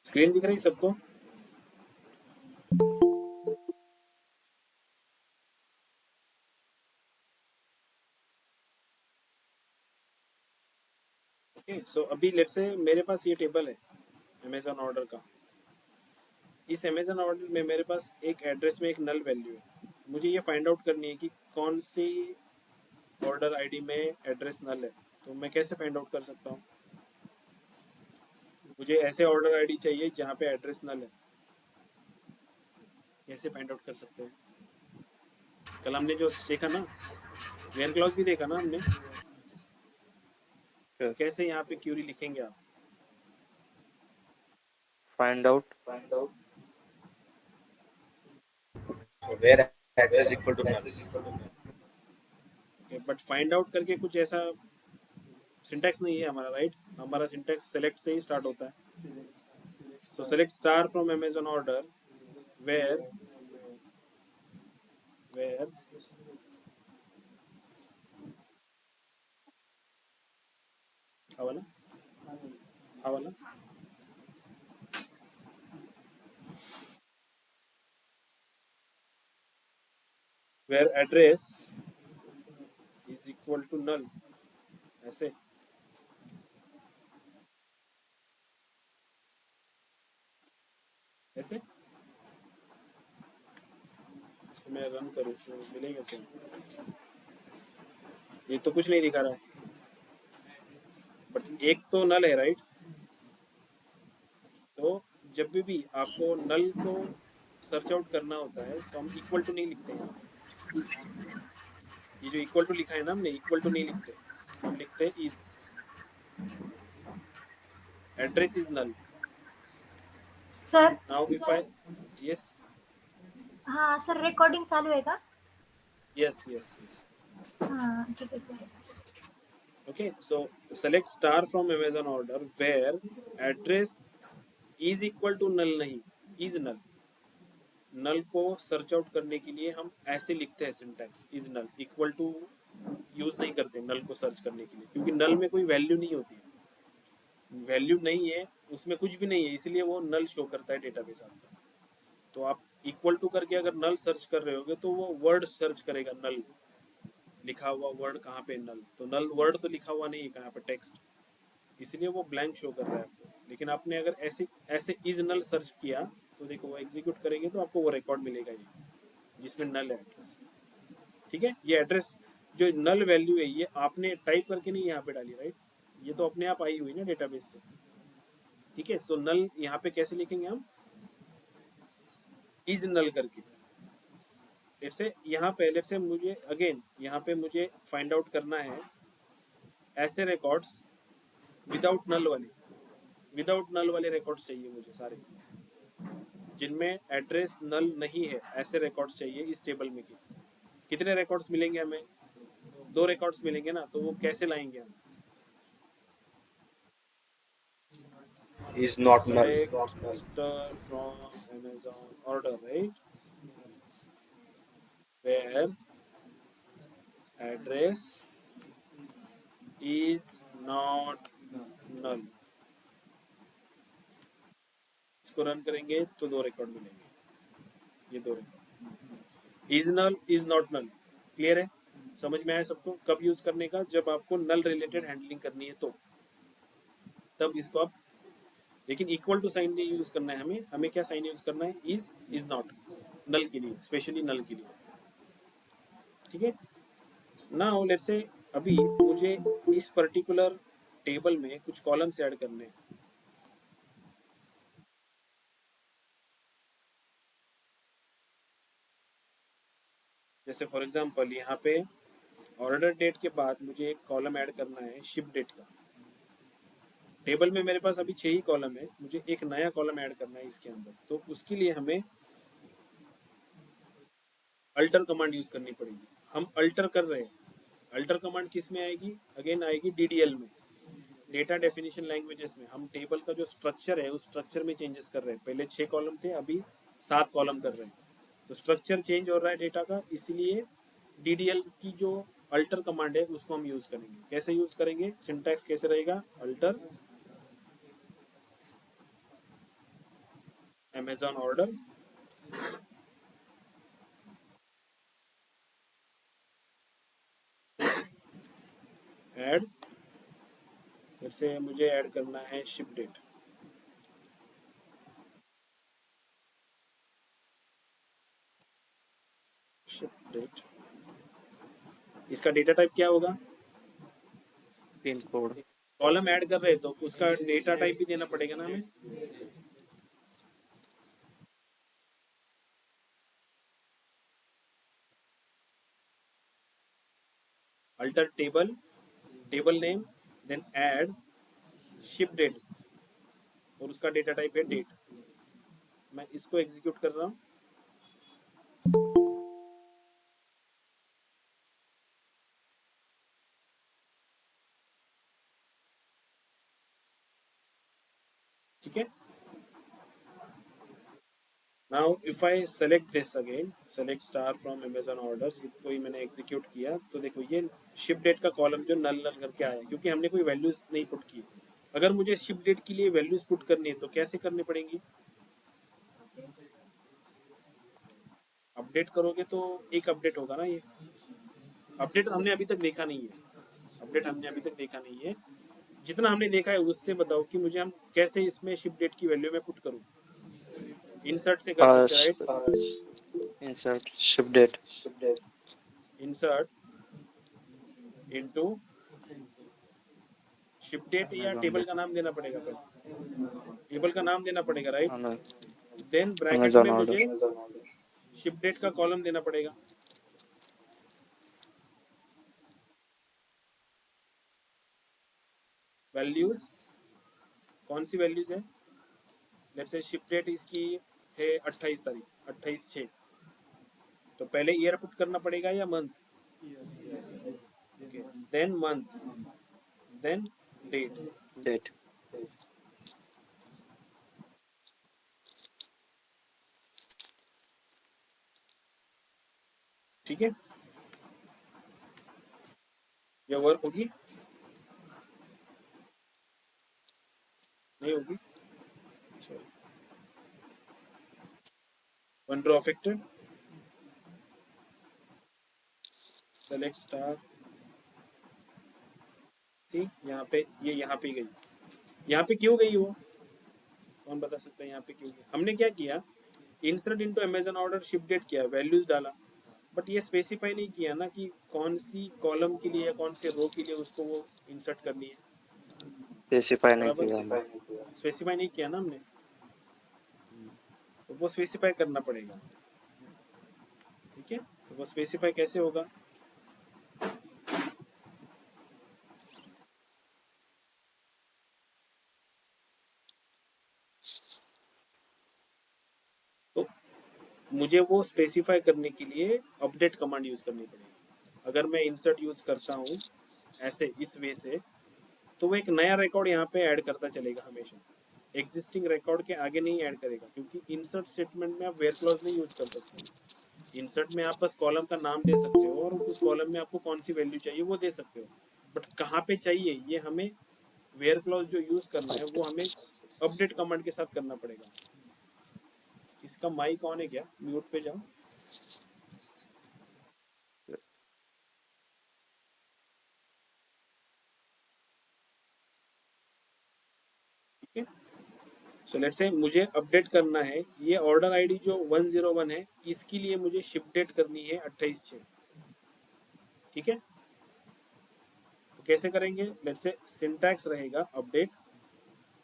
Screen दिख रही सबको? ओके, सो अभी लेट्स से मेरे पास ये टेबल है अमेजन ऑर्डर का। इस अमेजन ऑर्डर में मेरे पास एक एड्रेस में एक नल वैल्यू है। मुझे ये फाइंड आउट करनी है कि कौन सी ऑर्डर आईडी में एड्रेस नल है। तो मैं कैसे फाइंड आउट कर सकता हूँ? मुझे ऐसे ऑर्डर आईडी चाहिए जहाँ पे एड्रेस नल है। कैसे फाइंड आउट कर सकते हैं? कल हमने जो देखा ना, वेयर क्लॉज भी देखा ना हमने। Yes. कैसे यहाँ पे क्यूरी लिखेंगे आप? Find out. where address equal to null. But find out करके कुछ ऐसा सिंटैक्स नहीं है हमारा, राइट? हमारा सिंटैक्स सेलेक्ट से ही स्टार्ट होता है। So select star from Amazon order where where वाला वाला where address is equal to null. ऐसे ऐसे इसको मैं रन करूँ तो मिलेगा क्या? ये तो कुछ नहीं दिखा रहा है, बट एक तो नल है, राइट? तो जब भी आपको नल को सर्च आउट करना होता है तो हम इक्वल टू नहीं लिखते हैं। ये जो इक्वल टू लिखा है ना हमने, इक्वल टू नहीं लिखते, हम लिखते हैं is. Address is null. Sir now if I yes हाँ सर रेकॉर्डिंग चालू आहे का? यस यस यस हाँ ठीक आहे sir. Okay, so select star from Amazon order where address is equal to null, नहीं इज नल। नल को सर्च आउट करने के लिए हम ऐसे लिखते हैं syntax, is null equal to use नहीं करते नल को सर्च करने के लिए, क्योंकि नल में कोई वैल्यू नहीं होती है। वैल्यू नहीं है उसमें, कुछ भी नहीं है, इसलिए वो नल शो करता है डेटाबेस आपका। तो आप इक्वल टू करके अगर नल सर्च कर रहे होगे तो वो वर्ड सर्च करेगा, नल लिखा हुआ वर्ड कहाँ पे नल, तो नल वर्ड तो लिखा हुआ नहीं है कहाँ पे टेक्स्ट, इसलिए वो ब्लैंक शो कर रहा है आपको। लेकिन आपने अगर ऐसे ऐसे इज नल सर्च किया तो देखो वो एग्जीक्यूट करेंगे तो आपको वो रिकॉर्ड मिलेगा ये, जिसमें नल है एड्रेस। ठीक है, ये एड्रेस जो नल वैल्यू है ये आपने टाइप करके नहीं यहाँ पे डाली, राइट? ये तो अपने आप आई हुई ना डेटाबेस से। ठीक है, सो नल यहाँ पे कैसे लिखेंगे हम? इज नल करके। लेट्स से यहाँ पे लेट्स से मुझे अगेन यहाँ पे मुझे फाइंड आउट करना है ऐसे रिकॉर्ड्स विदाउट नल वाले रिकॉर्ड्स चाहिए मुझे सारे, जिनमें एड्रेस नल नहीं है। ऐसे रिकॉर्ड्स चाहिए इस टेबल में। कितने रिकॉर्ड्स मिलेंगे हमें? 2 रिकॉर्ड्स मिलेंगे ना, तो वो कैसे लाएंगे हम? Is not null. Select star from Amazon order, right? Where address is not null. इसको रन करेंगे तो 2 रिकॉर्ड मिलेंगे, ये 2 record. Is null, is not null, clear है? समझ में आया सबको? कब यूज करने का? जब आपको नल रिलेटेड हैंडलिंग करनी है तो तब इसको आप, लेकिन इक्वल टू साइन नहीं यूज करना है हमें। हमें क्या साइन यूज करना है? इज नॉट, नल के लिए, स्पेशली नल के लिए। ठीक है, नाउ लेट्स से अभी मुझे इस पर्टिकुलर टेबल में कुछ कॉलम्स ऐड करने हैं। जैसे फॉर एग्जांपल यहाँ पे ऑर्डर डेट के बाद मुझे एक कॉलम ऐड करना है शिप डेट का। टेबल में मेरे पास अभी 6 ही कॉलम है, मुझे एक नया कॉलम ऐड करना है इसके अंदर। तो उसके लिए हमें अल्टर कमांड यूज करनी पड़ेगी। हम अल्टर कर रहे हैं। अल्टर कमांड किस में आएगी? अगेन आएगी डीडीएल में, डेटा डेफिनेशन लैंग्वेजेस में। हम टेबल का जो स्ट्रक्चर है उस स्ट्रक्चर में चेंजेस कर रहे हैं। पहले 6 कॉलम थे, अभी 7 कॉलम कर रहे हैं, तो स्ट्रक्चर चेंज हो रहा है डेटा का, इसलिए डीडीएल की जो अल्टर कमांड है उसको हम यूज करेंगे। कैसे यूज करेंगे? सिंटैक्स कैसे रहेगा? अल्टर Amazon order add, जैसे मुझे ऐड करना है शिप डेट, शिप डेट, इसका डेटा टाइप क्या होगा? Pin code. कॉलम ऐड कर रहे तो उसका डेटा टाइप भी देना पड़ेगा ना हमें। Alter table, table name, then add ship date और उसका डेटा टाइप है डेट। मैं इसको एग्जीक्यूट कर रहा हूँ। ठीक है। Now if I select this again, select star from Amazon orders, इसको ही मैंने एग्जीक्यूट किया तो देखो ये शिप डेट का कॉलम जो नल नल करके आया, क्योंकि हमने कोई वैल्यूज नहीं पुट की। अगर मुझे शिप डेट के लिए वैल्यूज पुट करनी है तो कैसे करनी पड़ेंगी? अपडेट करोगे तो एक अपडेट होगा ना। ये अपडेट हमने अभी तक देखा नहीं है, अपडेट हमने अभी तक देखा नहीं है। जितना हमने देखा है उससे बताओ कि मुझे हम कैसे इसमें शिप डेट की वैल्यू में पुट करूँ। इंसर्ट से कर सकते हैं, right? Insert ship date, insert into ship date, या टेबल का नाम देना पड़ेगा पहले, टेबल का नाम देना पड़ेगा, राइट? देन ब्रैकेट में अमेजन मुझे ऑर्डर, शिप डेट का कॉलम देना पड़ेगा। वैल्यूज, कौन सी वैल्यूज है? लेट्स से शिप डेट इसकी है 28 तारीख, 28/6, तो पहले ईयर पुट करना पड़ेगा या month? Then month, then date. Date, ठीक है, ये वर्क होगी? नहीं होगी? चलो, one row affected, select star, see यहाँ पे, ये यहाँ पे गई। यहाँ पे क्यों गई वो? कौन बता सकता है यहाँ पे क्यों गई? हमने क्या किया, insert into Amazon order ship date किया, वैल्यूज डाला, बट ये स्पेसिफाई नहीं किया ना कि कौन सी कॉलम के लिए या कौन से रो के लिए उसको वो इंसर्ट करनी है। स्पेसिफाई नहीं बराबर, किया, स्पेसिफाई नहीं किया ना हमने, तो वो स्पेसिफाई करना पड़ेगा। ठीक है, तो वो स्पेसिफाई कैसे होगा? तो मुझे वो स्पेसिफाई करने के लिए अपडेट कमांड यूज करनी पड़ेगी। अगर मैं इंसर्ट यूज करता हूँ ऐसे इस वे से, तो वो एक नया रिकॉर्ड यहाँ पे ऐड करता चलेगा हमेशा, एग्जिस्टिंग रिकॉर्ड के आगे नहीं ऐड करेगा, क्योंकि इंसर्ट स्टेटमेंट में आप वेयर क्लॉज नहीं यूज कर सकते। इंसर्ट में आप बस कॉलम का नाम दे सकते हो और उस कॉलम में आपको कौन सी वैल्यू चाहिए वो दे सकते हो, बट कहाँ पे चाहिए ये हमें वेयर क्लॉज जो यूज करना है वो हमें अपडेट कमांड के साथ करना पड़ेगा। इसका माइक ऑन है क्या? म्यूट पे जाओ। ठीक है, सो लेट्स से मुझे अपडेट करना है, ये ऑर्डर आईडी जो 101 है इसके लिए मुझे शिप डेट करनी है 28/6। ठीक है, तो कैसे करेंगे? लेट्स से सिंटैक्स रहेगा अपडेट,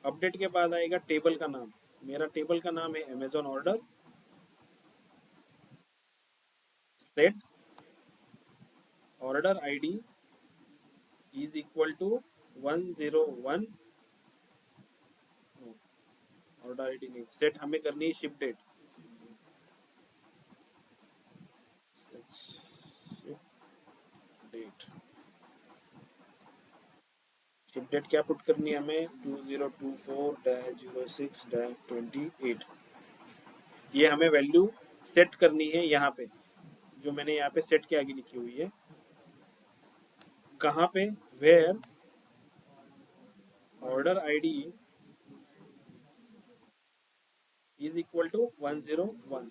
अपडेट के बाद आएगा टेबल का नाम, मेरा टेबल का नाम है Amazon order, set order ID is equal to 101, order ID नहीं, सेट हमें करनी है ship date, ship date, ship date क्या पुट करनी है हमें? 2024-06-28, ये हमें वैल्यू सेट करनी है यहाँ पे, जो मैंने यहाँ पे सेट के आगे लिखी हुई है। कहाँ पे? Where order ID is equal to 101.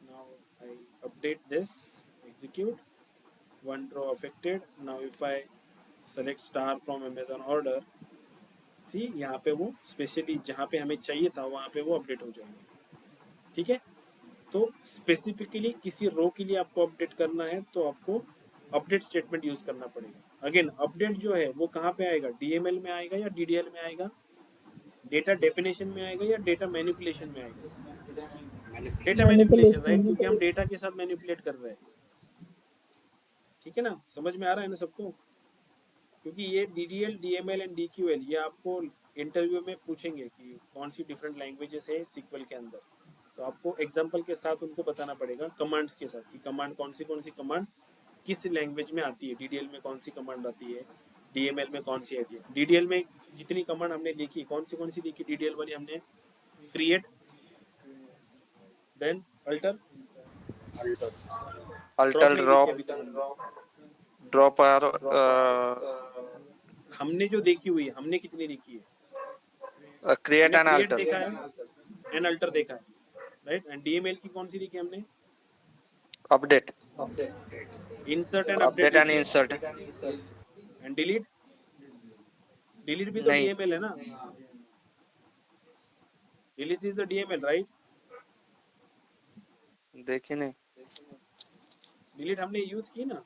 Now I update this, execute, one row affected. Now if I select star from Amazon order, सी यहाँ पे वो स्पेशली जहाँ पे हमें चाहिए था वहाँ पे वो अपडेट हो जाएंगे। ठीक है, तो स्पेसिफिकली किसी रो के लिए आपको अपडेट करना है तो आपको अपडेट स्टेटमेंट यूज करना पड़ेगा। अगेन अपडेट जो है वो कहाँ पे आएगा, डीएमएल में आएगा या डीडीएल में आएगा, डेटा डेफिनेशन में आएगा या डेटा मैनिपुलेशन में आएगा, डेटा मैनिपुलेशन, राइट, क्योंकि हम डेटा के साथ मैनिपुलेट कर रहे हैं। ठीक है ना, समझ में आ रहा है ना सबको, क्योंकि ये डीडीएल डीएमएल एंड डीक्यूएल ये आपको इंटरव्यू में पूछेंगे कि कौन सी डिफरेंट लैंग्वेजेस है सीक्वल के अंदर, तो आपको एग्जांपल के साथ उनको बताना पड़ेगा, कमांड्स के साथ कि कमांड कौन सी कमांड किस लैंग्वेज में आती है, डीडीएल में कौन सी कमांड आती है, डीएमएल में कौन सी आती है। डीडीएल में जितनी कमांड हमने देखी कौन सी देखी, डीडीएल वाली हमने क्रिएट, देन अल्टर, अल्टर, नहीं देखी ड्रॉप, अभी तक ड्रॉप और हमने जो देखी हुई है, हमने कितनी देखी है, क्रिएट हमने एंड क्रिएट अल्टर। देखा है एंड अल्टर देखा है, राइट। एंड डीएमएल की कौन सी देखी हमने, update, insert and update update and देखी है, इंसर्ट। एंड डिलीट, डिलीट भी तो नहीं, डीएमएल है ना, delete is the DML, right. देखी नहीं। डिलीट हमने यूज की ना,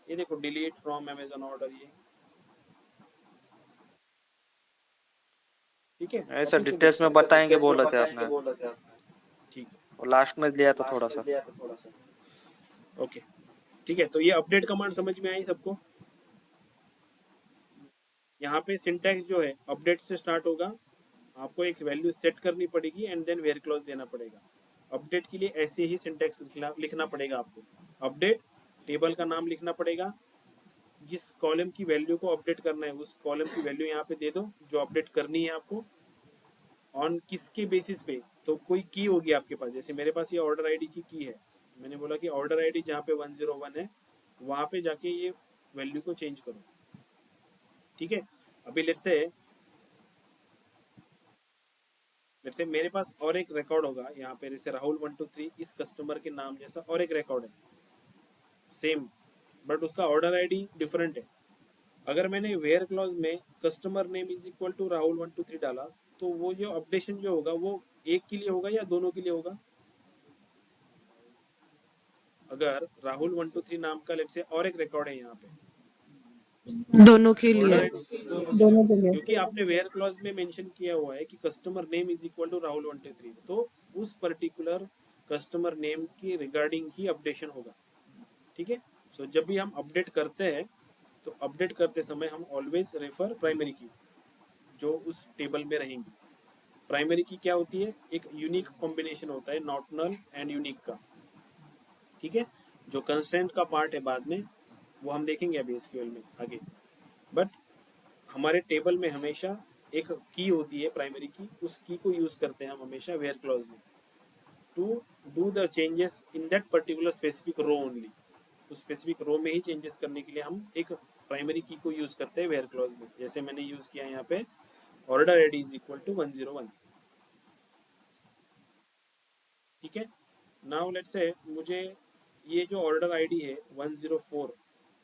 ये देखो डिलीट फ्रॉम अमेजन ऑर्डर, ये ठीक है, ऐसा वापस से डिटेल्स देखते में हैं, बताएंगे बोले थे आपने, ठीक है, और लास्ट में दिया तो थोड़ा सा। ओके ठीक है। तो ये अपडेट कमांड समझ में आई सबको, यहाँ पे सिंटैक्स जो है अपडेट से स्टार्ट होगा, आपको एक वैल्यू सेट करनी पड़ेगी एंड देन वेयर क्लॉज देना पड़ेगा। अपडेट के लिए ऐसे ही सिंटैक्स लिखना पड़ेगा आपको, अपडेट टेबल का नाम लिखना पड़ेगा, जिस कॉलम की वैल्यू को अपडेट करना है उस कॉलम की वैल्यू यहाँ पे दे दो जो अपडेट करनी है आपको, ऑन किसके बेसिस पे, तो कोई की होगी आपके पास, जैसे मेरे पास ये ऑर्डर आईडी की है, मैंने बोला कि ऑर्डर आईडी जहाँ पे 101 है वहाँ पे जाके ये वैल्यू को चेंज करो। ठीक है, अभी लेट्स से मेरे पास और एक रिकॉर्ड होगा यहाँ पे, जैसे राहुल 123 इस कस्टमर के नाम जैसा और एक रिकॉर्ड है सेम, बट उसका ऑर्डर आईडी डिफरेंट है। अगर मैंने वेयर क्लॉज में customer name is equal to Rahul 123 डाला तो वो जो अपडेशन जो होगा वो एक के लिए होगा या दोनों के लिए होगा, अगर राहुल 123 नाम का लेट्स से और एक रिकॉर्ड है यहाँ पे, दोनों के ऑर्डर लिए, आईडी, दोनों के लिए। क्योंकि आपने वेयर क्लॉज में मेंशन किया हुआ है कि customer name is equal to Rahul 123, तो उस पर्टिकुलर कस्टमर नेम की रिगार्डिंग ही अपडेशन होगा। ठीक है, सो जब भी हम अपडेट करते हैं तो अपडेट करते समय हम ऑलवेज रेफर प्राइमरी की जो उस टेबल में रहेंगी। प्राइमरी की क्या होती है, एक यूनिक कॉम्बिनेशन होता है नॉट नल एंड यूनिक का। ठीक है, जो कंस्ट्रेंट का पार्ट है बाद में वो हम देखेंगे अभी एसक्यूएल में आगे, बट हमारे टेबल में हमेशा एक की होती है प्राइमरी की, उस की को यूज करते हैं हम हमेशा वेयर क्लॉज में to do the changes in that particular specific row only, उस स्पेसिफिक रो में ही चेंजेस करने के लिए हम एक प्राइमरी की को यूज करते हैं वेयर क्लॉज में, जैसे मैंने यूज किया यहाँ पे order ID is equal to 101। ठीक है, नाउ लेट्स से मुझे ये जो ऑर्डर आईडी है 104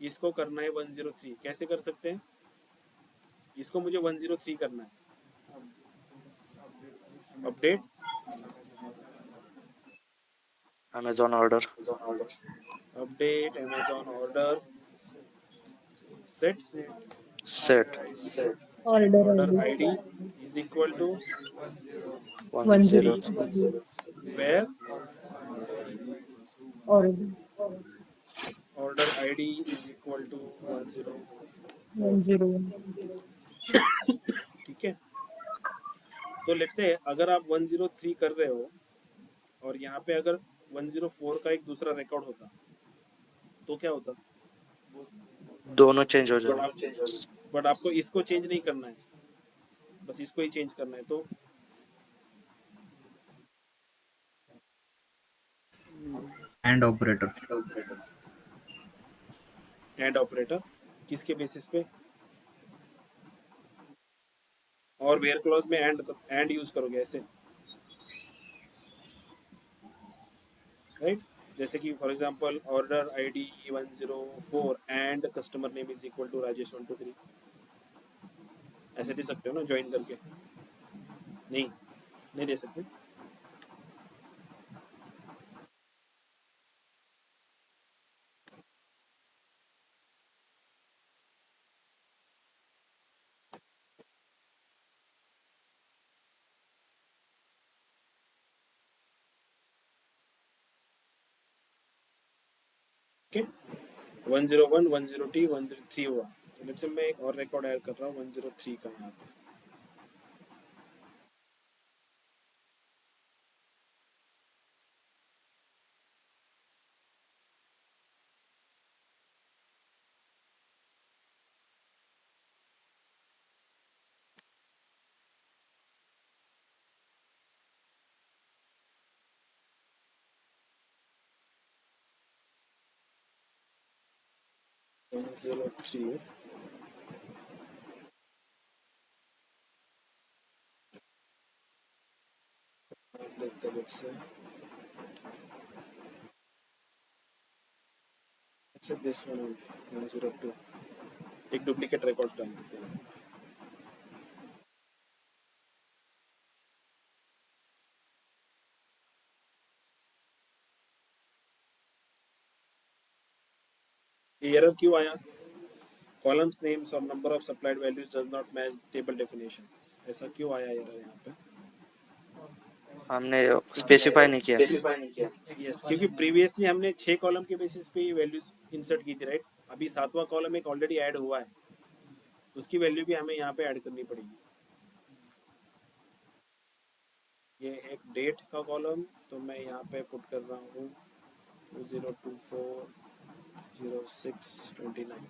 इसको करना है 103, कैसे कर सकते हैं, इसको मुझे 103 करना है, update Amazon order, update Amazon order set set order order ID ID is equal to 10, 103 where order order ID is equal to 10। 101। ठीक है, तो लेट्स से अगर आप 103 कर रहे हो और यहाँ पे अगर 104 का एक दूसरा रिकॉर्ड होता तो क्या होता, दोनों चेंज हो बट जाए। बट आपको इसको चेंज नहीं करना है, बस इसको ही चेंज करना है, तो एंड ऑपरेटर, एंड ऑपरेटर किसके बेसिस पे, और वेयर क्लॉज में एंड यूज करोगे ऐसे, राइट? जैसे कि for example order ID 104 and customer name is equal to Rajesh 123, ऐसे दे सकते हो ना ज्वाइन करके? नहीं, नहीं दे सकते। ओके, 101 102 103 हुआ, तो लेट्स से मैं एक और रिकॉर्ड ऐड कर रहा हूँ 103 का यहाँ पे। लेट्स से दिस वन 102, एक डुप्लीकेट रिकॉर्ड डाल देते हैं। ये एरर क्यों आया? कॉलम्स नेम्स और number of supplied values does not match table definition, ऐसा क्यों आया एरर यहाँ पे? हमने स्पेसिफाई नहीं किया। यस, क्योंकि प्रीवियसली हमने 6 कॉलम के बेसिस पे ये वैल्यूज इंसर्ट की थी, राइट? अभी 7वां कॉलम एक ऑलरेडी ऐड हुआ है, उसकी वैल्यू भी हमें यहाँ पे ऐड करनी पड़ेगी। ये एक डेट का कॉलम, तो मैं यहाँ पे पुट कर रहा हूँ 2024/06/29।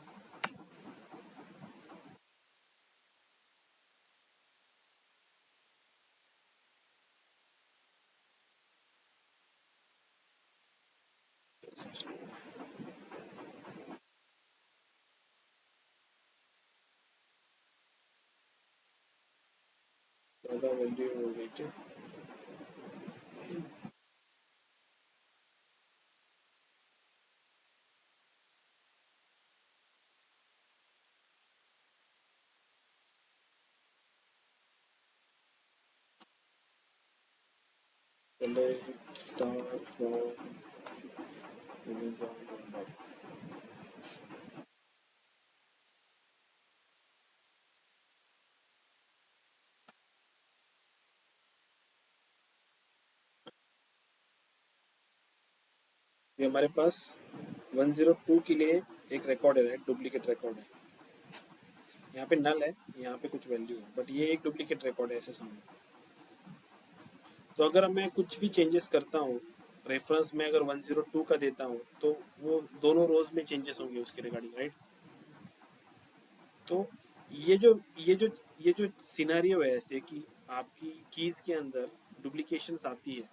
ज़्यादा वैल्यू हो गई क्या? Start from Amazon. ये हमारे पास 102 के लिए एक रिकॉर्ड है, डुप्लीकेट रिकॉर्ड है। यहाँ पे नल है, यहाँ पे कुछ वैल्यू है, बट ये एक डुप्लीकेट रिकॉर्ड है, ऐसे समझो। तो अगर मैं कुछ भी चेंजेस करता हूँ रेफरेंस में, अगर 102 का देता हूँ तो वो दोनों रोज में चेंजेस होंगे उसके रिगार्डिंग, राइट? तो ये जो ये जो ये जो सिनेरियो है ऐसे कि आपकी कीज के अंदर डुप्लीकेशंस आती है,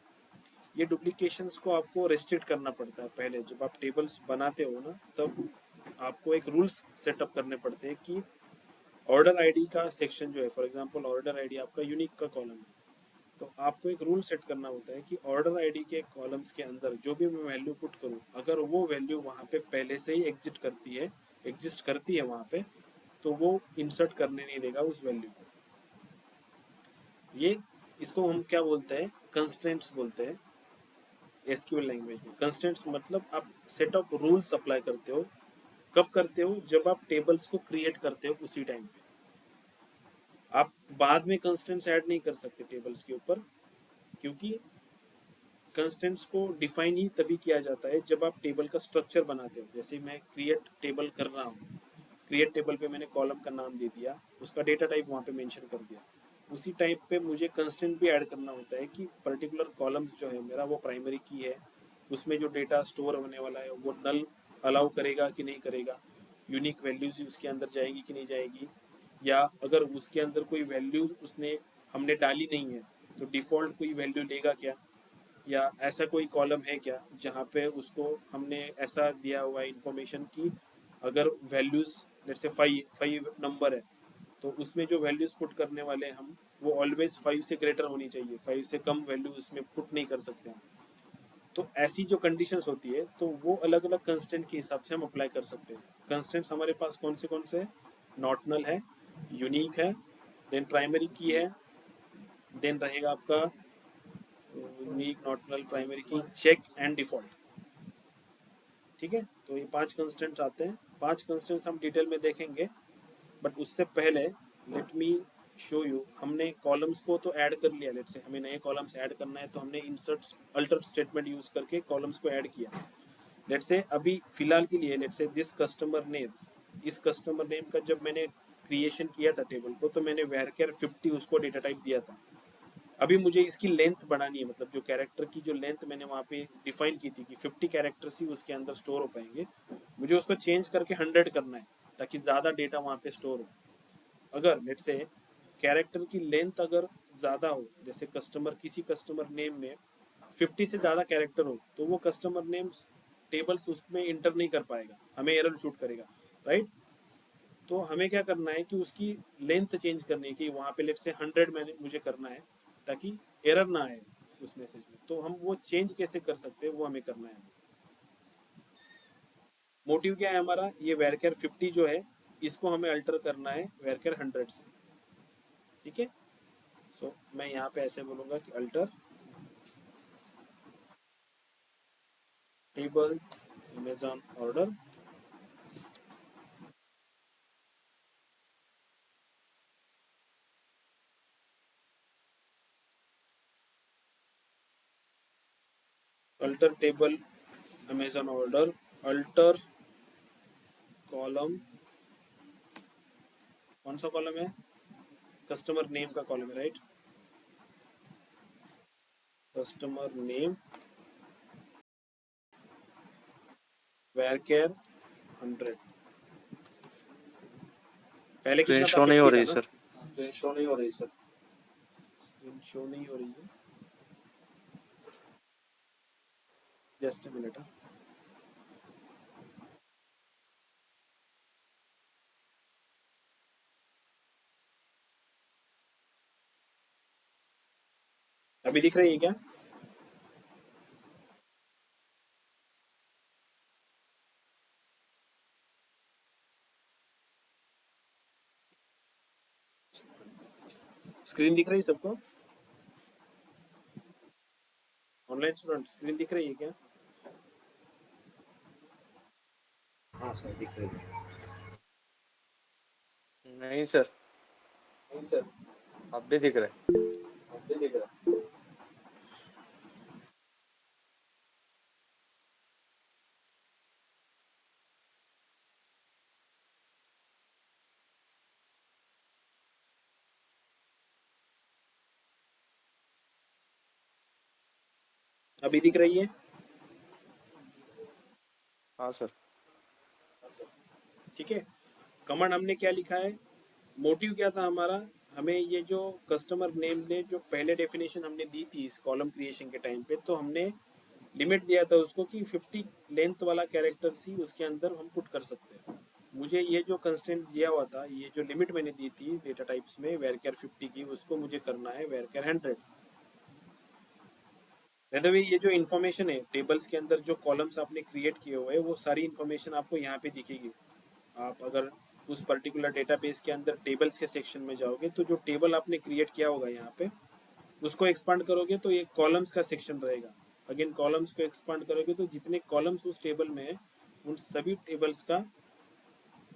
ये डुप्लीकेशंस को आपको रेस्ट्रिक्ट करना पड़ता है। पहले जब आप टेबल्स बनाते हो ना, तब आपको एक रूल्स सेटअप करने पड़ते हैं कि ऑर्डर आईडी का सेक्शन जो है, फॉर एग्जांपल ऑर्डर आईडी आपका यूनिक का कॉलम है, तो आपको एक रूल सेट करना होता है कि ऑर्डर आईडी के कॉलम्स के अंदर जो भी मैं वैल्यू पुट करूं, अगर वो वैल्यू वहाँ पे पहले से ही एग्जिस्ट करती है वहाँ पे, तो वो इंसर्ट करने नहीं देगा उस वैल्यू को। ये इसको हम क्या बोलते हैं? कंस्ट्रेंट्स बोलते हैं एसक्यूएल लैंग्वेज में। कंस्ट्रेंट्स मतलब आप सेट ऑफ रूल्स अप्लाई करते हो। कब करते हो? जब आप टेबल्स को क्रिएट करते हो उसी टाइम पे। आप बाद में कंस्ट्रेंट्स ऐड नहीं कर सकते टेबल्स के ऊपर, क्योंकि कंस्ट्रेंट्स को डिफाइन ही तभी किया जाता है जब आप टेबल का स्ट्रक्चर बनाते हो। जैसे मैं क्रिएट टेबल कर रहा हूँ, क्रिएट टेबल पे मैंने कॉलम का नाम दे दिया, उसका डेटा टाइप वहाँ पे मेंशन कर दिया, उसी टाइप पे मुझे कंस्ट्रेंट भी ऐड करना होता है कि पर्टिकुलर कॉलम जो है मेरा वो प्राइमरी की है, उसमें जो डेटा स्टोर होने वाला है वो नल अलाउ करेगा कि नहीं करेगा, यूनिक वैल्यूज उसके अंदर जाएगी कि नहीं जाएगी, या अगर उसके अंदर कोई वैल्यूज उसने हमने डाली नहीं है तो डिफ़ॉल्ट कोई वैल्यू लेगा क्या, या ऐसा कोई कॉलम है क्या जहाँ पे उसको हमने ऐसा दिया हुआ है इन्फॉर्मेशन कि अगर वैल्यूज लेट्स से 5 नंबर है तो उसमें जो वैल्यूज पुट करने वाले हम वो ऑलवेज 5 से ग्रेटर होनी चाहिए, 5 से कम वैल्यू उसमें पुट नहीं कर सकते हम। तो ऐसी जो कंडीशंस होती है तो वो अलग अलग कंस्टेंट के हिसाब से हम अप्लाई कर सकते हैं। कंस्टेंट्स हमारे पास कौन से नॉट नल है, यूनिक है, देन प्राइमरी की है, देन रहेगा आपका यूनिक, नॉट नल, प्राइमरी की, चेक एंड डिफॉल्ट। ठीक है, तो ये 5 कंस्टेंट्स आते हैं। 5 कंस्टेंट्स हम डिटेल में देखेंगे, बट उससे पहले लेट मी शो यू। हमने कॉलम्स को तो ऐड कर लिया, लेट से हमें नए कॉलम्स ऐड करना है तो हमने इंसर्ट अल्टर स्टेटमेंट यूज करके कॉलम्स को ऐड किया। लेट से अभी फिलहाल के लिए लेट से दिस कस्टमर नेम, इस कस्टमर नेम का जब मैंने क्रिएशन किया था टेबल को तो मैंने varchar 50 उसको डेटा टाइप दिया था। अभी मुझे इसकी लेंथ बढ़ानी है, मतलब जो कैरेक्टर की जो लेंथ मैंने वहाँ पे डिफाइन की थी कि 50 कैरेक्टर्स ही उसके अंदर स्टोर हो पाएंगे, मुझे उसको चेंज करके 100 करना है ताकि ज़्यादा डेटा वहाँ पे स्टोर हो। अगर लेट से कैरेक्टर की लेंथ अगर ज़्यादा हो, जैसे किसी कस्टमर नेम में 50 से ज़्यादा कैरेक्टर हो, तो वो कस्टमर नेम टेबल्स उसमें इंटर नहीं कर पाएगा, हमें एरर शूट करेगा, राइट। तो हमें क्या करना है कि उसकी लेंथ चेंज करनी है कि वहाँ पे लेट से 100 मैंने मुझे करना है ताकि एरर ना आए उस मैसेज में। तो हम वो चेंज कैसे कर सकते हैं वो हमें करना है। मोटिव क्या है हमारा, ये varchar 50 जो है इसको हमें अल्टर करना है varchar 100 से। ठीक है, सो मैं यहाँ पे ऐसे बोलूँगा कि alter table Amazon order alter table Amazon order alter column, कौन सा कॉलम है, कस्टमर नेम का कॉलम है, राइट। कस्टमर नेम varchar 100, पहले स्क्रीन कितना था, शो नहीं हो 50 था रही ना। सर। स्क्रीन शो नहीं हो रही सर, स्क्रीन शो नहीं हो रही है, जस्ट अ मिनट। अभी दिख रही है क्या? स्क्रीन दिख रही है सबको? ऑनलाइन स्टूडेंट स्क्रीन दिख रही है क्या? हाँ सर दिख रही है। नहीं सर, नहीं सर, अब भी दिख रहा है। अब भी दिख रहा है। अभी दिख रही है? हाँ सर। ठीक है, कमांड हमने क्या लिखा है, मोटिव क्या था हमारा, हमें ये जो कस्टमर नेम ने जो पहले डेफिनेशन हमने दी थी इस कॉलम क्रिएशन के टाइम पे, तो हमने लिमिट दिया था उसको कि 50 लेंथ वाला कैरेक्टर्स ही उसके अंदर हम पुट कर सकते हैं। मुझे ये जो कंस्टेंट दिया हुआ था, ये जो लिमिट मैंने दी थी डेटा टाइप्स में varchar 50 की, उसको मुझे करना है varchar 100। वैसे ये जो इन्फॉर्मेशन है टेबल्स के अंदर, जो कॉलम्स आपने क्रिएट किए हुए हैं वो सारी इन्फॉर्मेशन आपको यहाँ पे दिखेगी। आप अगर उस पर्टिकुलर डेटाबेस के अंदर टेबल्स के सेक्शन में जाओगे तो जो टेबल आपने क्रिएट किया होगा यहाँ पे, उसको एक्सपांड करोगे तो ये कॉलम्स का सेक्शन रहेगा। अगेन कॉलम्स को एक्सपांड करोगे तो जितने कॉलम्स उस टेबल में है उन सभी टेबल्स का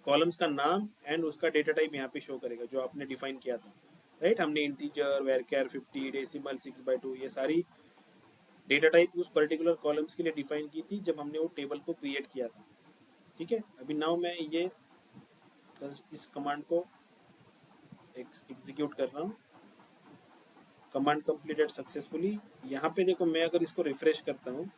कॉलम्स का नाम एंड उसका डेटा टाइप यहाँ पे शो करेगा जो आपने डिफाइन किया था, राइट। हमने इंटीजर, varchar 50, डेसिमल 6/2, ये सारी डेटा टाइप उस पर्टिकुलर कॉलम्स के लिए डिफाइन की थी जब हमने वो टेबल को क्रिएट किया था। ठीक है, अभी नाउ मैं ये इस कमांड को एग्जीक्यूट कर रहा हूँ। Command completed successfully. यहाँ पे देखो, मैं अगर इसको रिफ्रेश करता हूँ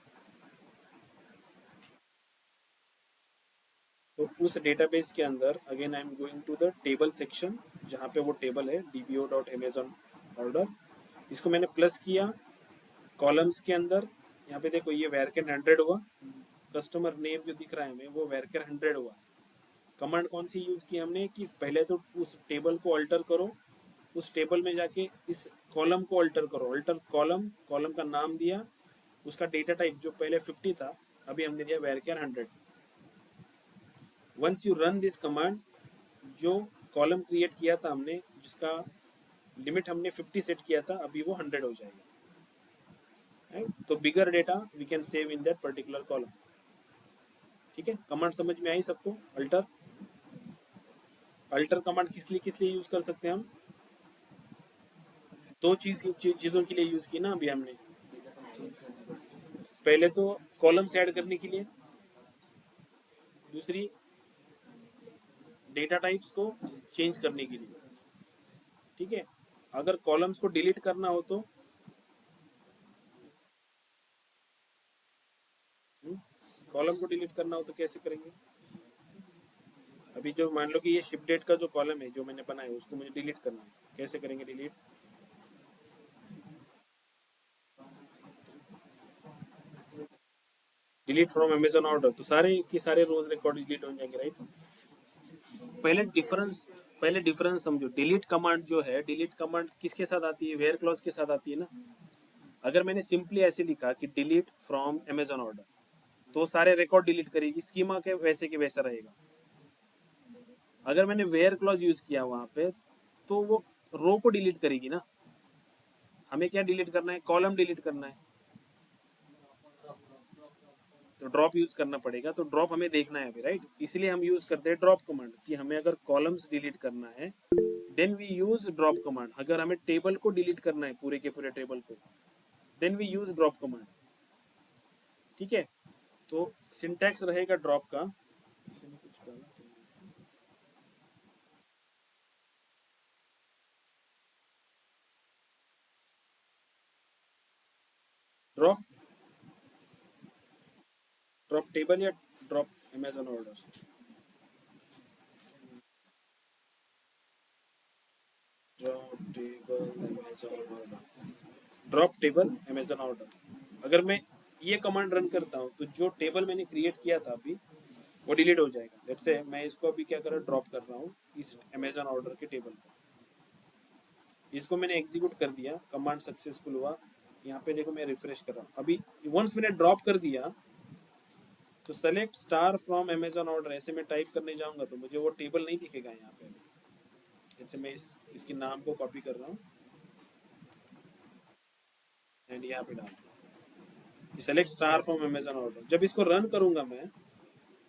तो उस डेटाबेस के अंदर again I am going to the table section, जहाँ पे वो टेबल है dbo.amazon ऑर्डर, इसको मैंने प्लस किया कॉलम्स के अंदर। यहाँ पे देखो ये varchar 100 हुआ, कस्टमर नेम जो दिख रहा है हमें वो varchar 100 हुआ। कमांड कौन सी यूज की हमने कि पहले तो उस टेबल को अल्टर करो, उस टेबल में जाके इस कॉलम को अल्टर करो, अल्टर कॉलम, कॉलम का नाम दिया, उसका डेटा टाइप जो पहले 50 था अभी हमने दिया varchar 100। Once you run this command, जो कॉलम क्रिएट किया था हमने जिसका लिमिट हमने 50 सेट किया था अभी वो 100 हो जाएगा, right? तो bigger data we can save in that particular column. ठीक है, कमांड समझ में आई सबको? अल्टर, अल्टर कमांड किस लिए यूज कर सकते हैं हम? दो चीजों के लिए यूज की ना अभी हमने, पहले तो कॉलम्स ऐड करने के लिए, दूसरी डेटा टाइप्स को चेंज करने के लिए। ठीक है, अगर कॉलम्स को डिलीट करना हो तो कॉलम को डिलीट करना हो तो कैसे करेंगे? अभी जो मान लो कि ये शिप डेट का जो कॉलम है जो मैंने बनाया उसको मुझे डिलीट करना है, कैसे करेंगे delete? Delete from Amazon order, तो सारे के सारे रोज रिकॉर्ड डिलीट हो जाएंगे, राइट? पहले डिफरेंस समझो। डिलीट कमांड जो है, डिलीट कमांड किसके साथ आती है? वेयर क्लॉज के साथ आती है ना। अगर मैंने सिंपली ऐसे लिखा कि डिलीट फ्रॉम अमेजन ऑर्डर तो सारे रिकॉर्ड डिलीट करेगी, स्कीमा के वैसे के वैसा रहेगा। अगर मैंने वेयर क्लॉज यूज किया वहां पे तो वो रो को डिलीट करेगी ना। हमें क्या डिलीट करना है? कॉलम डिलीट करना है, तो ड्रॉप यूज करना पड़ेगा। तो ड्रॉप हमें देखना है अभी, राइट? इसलिए हम यूज करते हैं ड्रॉप कमांड कि हमें अगर कॉलम्स डिलीट करना है then we use drop command. अगर हमें टेबल को डिलीट करना है, पूरे के पूरे टेबल को, then we use drop command. ठीक है, तो सिंटैक्स रहेगा ड्रॉप का, इसमें कुछ डाला ड्रॉप, ड्रॉप टेबल या drop Amazon order? Drop table Amazon order, drop table Amazon order. अगर मैं ये कमांड रन करता हूँ तो जो टेबल मैंने क्रिएट किया था अभी वो डिलीट हो जाएगा। लेट्स से मैं इसको अभी क्या कर रहा हूँ, ड्रॉप कर रहा हूँ इस अमेजन ऑर्डर के टेबल पर। इसको मैंने एग्जीक्यूट कर दिया, कमांड सक्सेसफुल हुआ। यहाँ पे देखो मैं रिफ्रेश कर रहा हूँ। अभी वंस मैंने ड्रॉप कर दिया तो select star from Amazon order ऐसे मैं टाइप करने जाऊंगा तो मुझे वो टेबल नहीं दिखेगा यहाँ पे। जैसे मैं इसके नाम को कॉपी कर रहा हूँ एंड यहाँ पे डाल रहा हूँ select star from Amazon order. जब इसको रन करूंगा मैं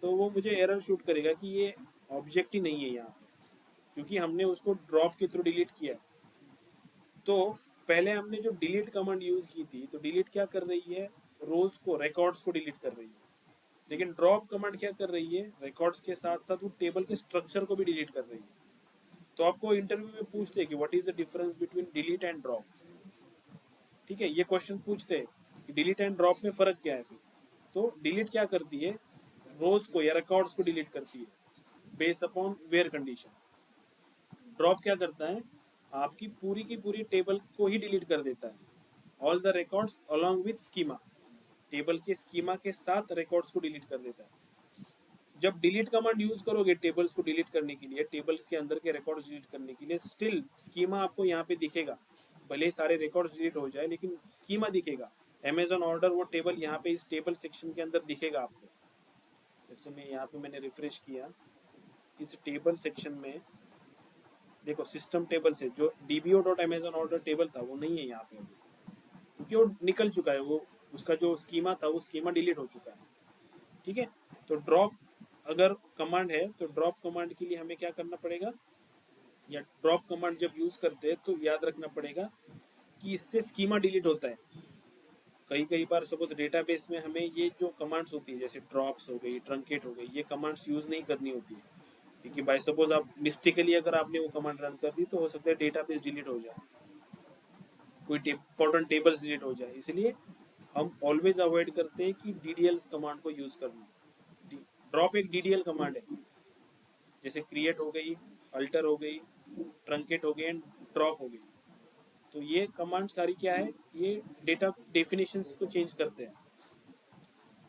तो वो मुझे एरर शूट करेगा कि ये ऑब्जेक्ट ही नहीं है यहाँ पे, क्योंकि हमने उसको ड्रॉप के थ्रू डिलीट किया। तो पहले हमने जो डिलीट कमांड यूज की थी तो डिलीट क्या कर रही है? रोज को, रिकॉर्ड्स को डिलीट कर रही है। लेकिन ड्रॉप कमांड क्या कर रही है? रिकॉर्ड्स के साथ साथ वो टेबल के स्ट्रक्चर को भी डिलीट कर रही है। तो आपको इंटरव्यू में पूछते हैं कि what is the difference between delete and drop. ठीक है, ये क्वेश्चन पूछते हैं कि डिलीट एंड ड्रॉप में फर्क क्या है फिर। तो डिलीट क्या करती है? रोज को या रिकॉर्ड्स को डिलीट करती है based upon where condition. Drop क्या करता है? आपकी पूरी की पूरी टेबल को ही डिलीट कर देता है, all the records along with schema. Table के स्कीमा के साथ रिकॉर्ड्स को डिलीट कर देता है। जब डिलीट कमांड यूज करोगे टेबल्स को डिलीट करने के लिए, टेबल्स के अंदर के रिकॉर्ड्स डिलीट करने के लिए, स्टिल स्कीमा आपको यहाँ पे दिखेगा। भले सारे रिकॉर्ड्स डिलीट हो जाए लेकिन स्कीमा दिखेगा। अमेजन ऑर्डर वो टेबल यहाँ पे इस टेबल सेक्शन के अंदर दिखेगा आपको। जैसे मैं यहाँ पे मैंने रिफ्रेश किया, इस टेबल सेक्शन में देखो सिस्टम टेबल से जो dbo.amazon.order टेबल था वो नहीं है यहाँ पे, क्योंकि वो निकल चुका है। वो उसका जो स्कीमा था वो स्कीमा डिलीट हो चुका है। ठीक है, तो ड्रॉप अगर कमांड है तो ड्रॉप कमांड के लिए हमें क्या करना पड़ेगा, या ड्रॉप कमांड जब यूज करते हैं तो याद रखना पड़ेगा कि इससे स्कीमा डिलीट होता है। कई बार सपोज डेटाबेस में हमें ये जो कमांड्स होती है जैसे ड्रॉप्स हो गई, ट्रंकेट हो गई, ये कमांड्स यूज नहीं करनी होती है, क्योंकि बाय सपोज आप मिस्टेकली अगर आपने वो कमांड रन कर दी तो हो सकता है डेटाबेस डिलीट हो जाए, कोई इंपॉर्टेंट टेबल्स डिलीट हो जाए। इसलिए हम ऑलवेज अवॉइड करते हैं कि डीडीएल्स कमांड को यूज करना। ड्रॉप एक डीडीएल कमांड है, जैसे क्रिएट हो गई, अल्टर हो गई, ट्रंकेट हो गई एंड ड्रॉप हो गई। तो ये कमांड सारी क्या है? ये डेटा डेफिनेशंस को चेंज करते हैं।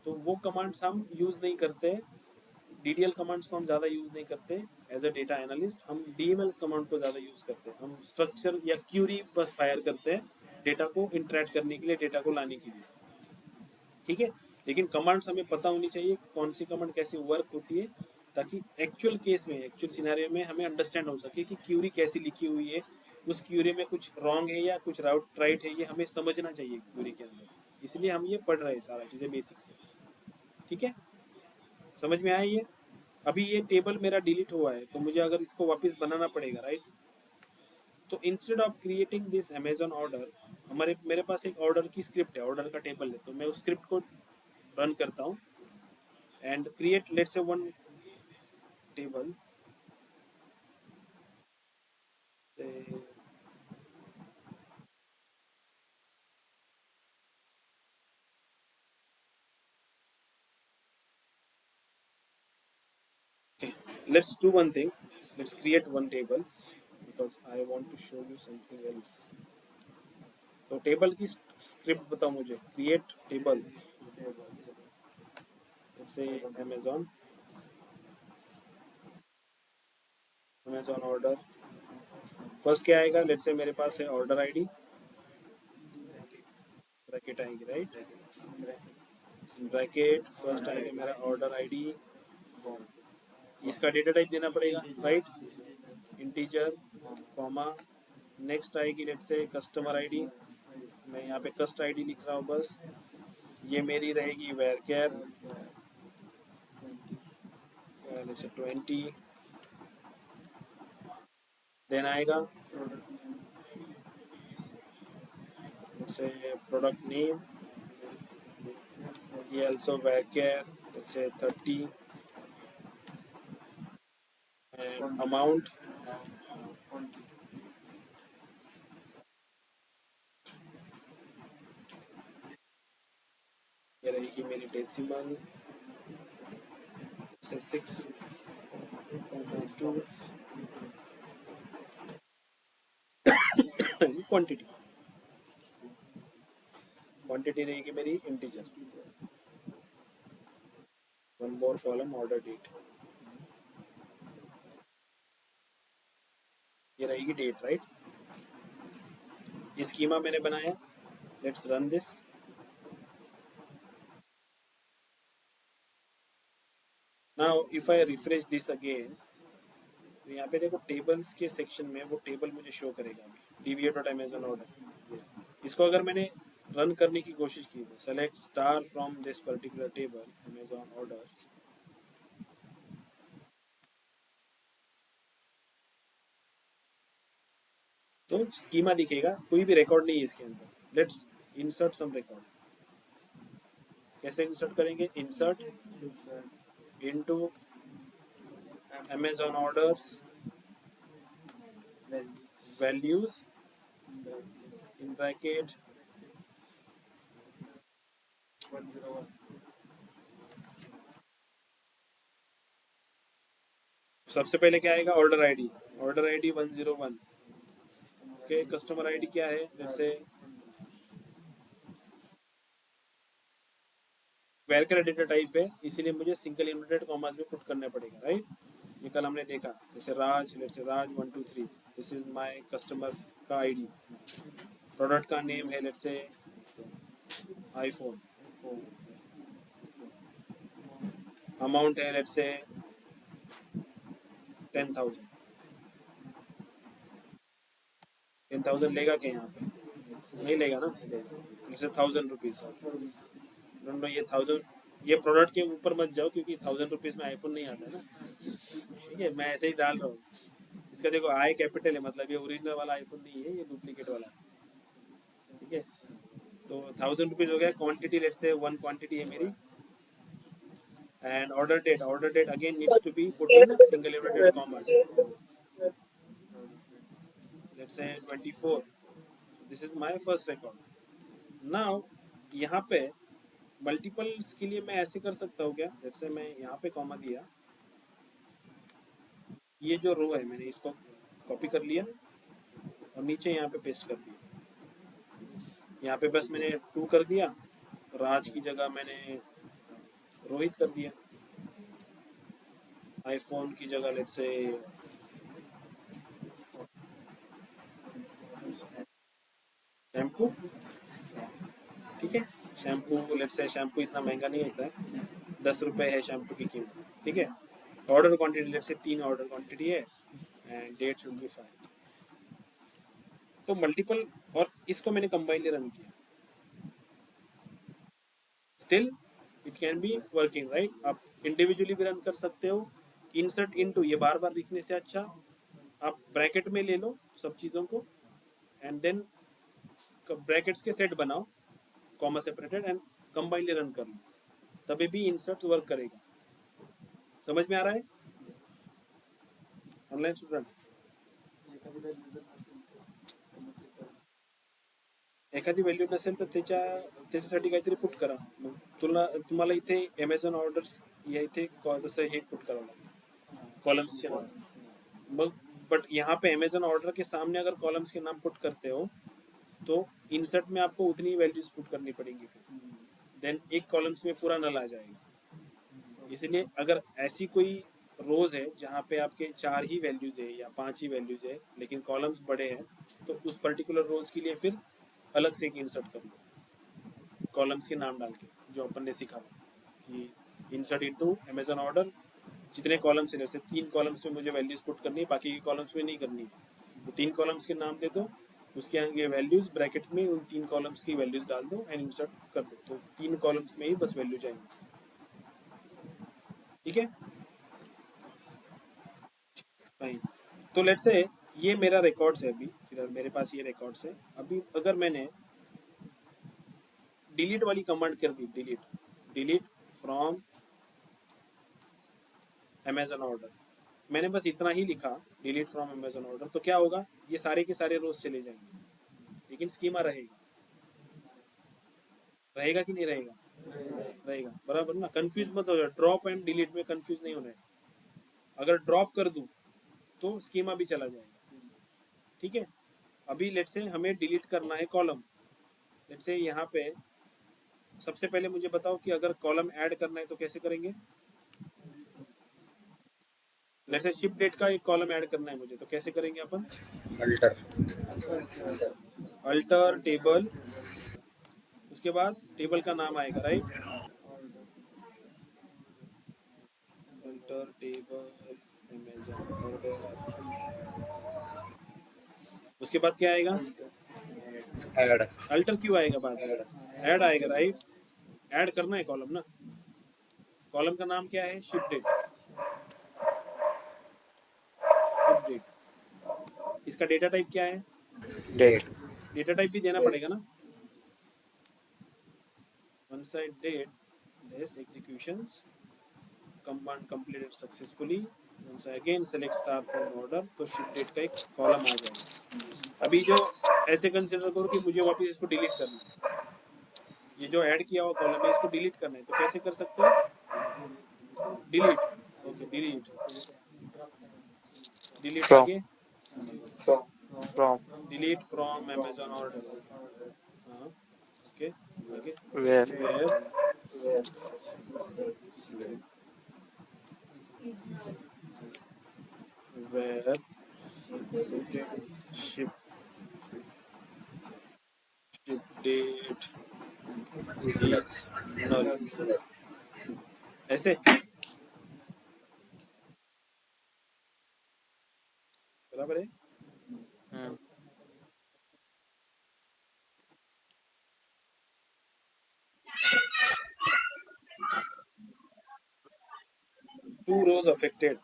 तो वो कमांड्स हम यूज नहीं करते DDL कमांड्स को हम ज़्यादा यूज़ नहीं करते एज अ डेटा एनालिस्ट, हम DML कमांड को ज़्यादा यूज़ करते हैं। हम स्ट्रक्चर या क्यूरी बस फायर करते हैं डेटा को इंटरेक्ट करने के लिए, डेटा को लाने के लिए, ठीक है। लेकिन कमांड्स हमें पता होनी चाहिए कौन सी कमांड कैसे वर्क होती है, ताकि एक्चुअल केस में, एक्चुअल सिनेरियो में हमें अंडरस्टैंड हो सके कि क्यूरी कैसी लिखी हुई है, उस क्यूरी में कुछ रॉन्ग है या कुछ राउट राइट है, ये हमें समझना चाहिए क्यूरी के अंदर। इसलिए हम ये पढ़ रहे हैं सारा चीज़ें बेसिक से, ठीक है। समझ में आया ये? अभी ये टेबल मेरा डिलीट हुआ है, तो मुझे अगर इसको वापस बनाना पड़ेगा, राइट। तो instead of creating this Amazon order, मेरे पास एक ऑर्डर की स्क्रिप्ट है, ऑर्डर का टेबल है, तो मैं उस स्क्रिप्ट को रन करता हूँ and create, let's say, one table, say, okay, let's do one thing, let's create one table because I want to show you something else. तो टेबल की स्क्रिप्ट बताओ मुझे, create table, let's say amazon order, first क्या आएगा, let's से मेरे पास है order ID, bracket आएगी, राइट, ब्रैकेट फर्स्ट आएगा मेरा ऑर्डर आईडी, इसका डेटा टाइप देना पड़ेगा, राइट, इंटीजर, कॉमा, नेक्स्ट आएगी लेट्स से कस्टमर आईडी, मैं यहाँ पे कस्ट आईडी लिख रहा हूँ बस, ये मेरी रहेगी वेयर केयर, लेट्स से 20, देन आएगा लेट्स से प्रोडक्ट नेम, ये also varchar, let's say 30, and amount, ये रहेगी मेरी डेसिमल, से 6.2, क्वांटिटी, क्वांटिटी रहेगी मेरी integer, one more column order date, ये रहेगी डेट, राइट। ये स्कीमा मैंने बनाया, let's run this. Now if I refresh this again, तो यहाँ पे देखो टेबल्स के सेक्शन में वो टेबल मुझे शो करेगा, dba.amazon ऑर्डर। इसको अगर मैंने रन करने की कोशिश की, select star from this particular table Amazon order, तो स्कीमा दिखेगा, कोई भी रिकॉर्ड नहीं है इसके अंदर। लेट्स इंसर्ट सम रिकॉर्ड, कैसे इंसर्ट करेंगे, insert into Amazon orders values in bracket 101, सबसे पहले क्या आएगा, order ID, order ID 101, okay, customer ID क्या है, लेट्स से वेयर का डेटा टाइप है, इसीलिए मुझे सिंगल इन्वर्टेड कॉमास में पुट करना पड़ेगा, राइट। ये कल हमने देखा, जैसे Raj, let's say Raj 123, this is my customer का आईडी, प्रोडक्ट का नेम है लेट्स से आईफोन, अमाउंट है लेट्स से 10,000, 10,000 लेगा क्या यहाँ पे, नहीं लेगा ना, जैसे 1,000 रुपीज़, नो ये 1,000, ये प्रोडक्ट के ऊपर मत जाओ क्योंकि 1,000 रुपीज़ में आईफोन नहीं आता ना, ठीक है, मैं ऐसे ही डाल रहा हूँ। इसका देखो आई कैपिटल है, मतलब ये ओरिजिनल वाला आईफोन नहीं है, ये डुप्लीकेट वाला है, ठीक है। तो 1,000 रुपीज़ हो गया, क्वांटिटी लेट्स से 1 क्वांटिटी है मेरी, and order date again needs to be put in single inverted commas, let's say 24, this is my first record. Now यहाँ पे मल्टीपल्स के लिए मैं ऐसे कर सकता हूँ क्या, जैसे मैं यहाँ पे कॉमा दिया, ये जो रो है मैंने इसको कॉपी कर लिया और नीचे यहाँ पे पेस्ट कर दिया, यहाँ पे बस मैंने 2 कर दिया, राज की जगह मैंने रोहित कर दिया, आईफोन की जगह लेट्स से शैम्पू, ठीक है। शैम्पू लेट्स से शैम्पू इतना महंगा नहीं होता है, 10 रुपये है शैम्पू की कीमत, ठीक है। Order quantity let's say 3 order quantity है एंड डेट शुड बी 5। तो मल्टीपल, और इसको मैंने कंबाइनली रन किया, still it can be working right. आप इंडिविजुअली भी रन कर सकते हो, इंसर्ट इनटू ये बार बार लिखने से अच्छा आप ब्रैकेट में ले लो सब चीज़ों को एंड देन ब्रैकेट्स के सेट बनाओ comma separated and combinedly run कर लो, तभी भी इंसर्ट वर्क करेगा। समझ में आ रहा है ऑनलाईन स्टुडंट? एखादी व्हॅल्यू नसेल तर त्याच्यासाठी काहीतरी पुट करा। मग तुम्हाला इथे ॲमेझॉन ऑर्डर्स या इथे जसं हे पुट करावं लागेल कॉलम्स के नाम। मग बट यहाँ पे अमेजन ऑर्डर के सामने अगर कॉलम्स के नाम पुट करते हो तो इंसर्ट में आपको उतनी वैल्यूज पुट करनी पड़ेंगी, फिर देन एक कॉलम्स में पूरा नल आ जाएगा। इसलिए अगर ऐसी कोई रोज है जहाँ पे आपके 4 ही वैल्यूज है या 5 ही वैल्यूज है लेकिन कॉलम्स बड़े हैं, तो उस पर्टिकुलर रोज के लिए फिर अलग से एक इंसर्ट कर लो कॉलम्स के नाम डाल के, जो अपन ने सीखा कि इंसर्ट इनटू अमेजन ऑर्डर, जितने कॉलम्स हैं जैसे 3 कॉलम्स में मुझे वैल्यूज पुट करनी है, बाकी के कॉलम्स में नहीं करनी है, तो 3 कॉलम्स के नाम दे दो, उसके आगे वैल्यूज ब्रैकेट में उन 3 कॉलम्स की वैल्यूज डाल दो एंड इंसर्ट कर दो, तो 3 कॉलम्स में ही बस वैल्यू जाएंगे, ठीक है फाइन। तो लेट्स से ये मेरा रिकॉर्ड्स है, अभी फिर मेरे पास ये रिकॉर्ड्स है। अभी अगर मैंने डिलीट वाली कमांड कर दी, डिलीट फ्रॉम अमेजन ऑर्डर, मैंने बस इतना ही लिखा डिलीट फ्रॉम अमेजन ऑर्डर, तो क्या होगा, ये सारे के सारे रोज चले जाएंगे, लेकिन स्कीमा रहेगा कि नहीं रहेगा? रहेगा, बराबर ना। कंफ्यूज मत हो जाओ, ड्रॉप एंड डिलीट में कंफ्यूज नहीं होना है। अगर ड्रॉप कर दूं तो स्कीमा भी चला जाएगा, ठीक है। अभी लेट से हमें डिलीट करना है कॉलम, लेट से यहाँ पे सबसे पहले मुझे बताओ कि अगर कॉलम ऐड करना है तो कैसे करेंगे। लेट से शिप डेट का एक कॉलम ऐड करना है मुझे, तो कैसे करेंगे अपन? अल्टर अल्टर टेबल, उसके बाद टेबल का नाम आएगा right, alter table Amazon order, उसके बाद क्या आएगा? ऐड अल्टर क्यों आएगा बाद में? ऐड आएगा राइट, ऐड करना है कॉलम ना। कॉलम का नाम क्या है? Ship date, ship date. इसका डेटा टाइप क्या है? डेट डेटा टाइप भी देना पड़ेगा ना। One side date, this executions command completed successfully, once again select star from order, तो शिप डेट का एक कॉलम आ जाएगा। अभी जो ऐसे कंसिडर करो कि मुझे वापस इसको डिलीट करना है, ये जो ऐड किया हुआ कॉलम है इसको डिलीट करना है, तो कैसे कर सकते हो? Delete, okay delete, delete from आगे, from delete from Amazon order, हाँ ओके आगे, where where ship date is null, ऐसे बराबर है। Two rows affected,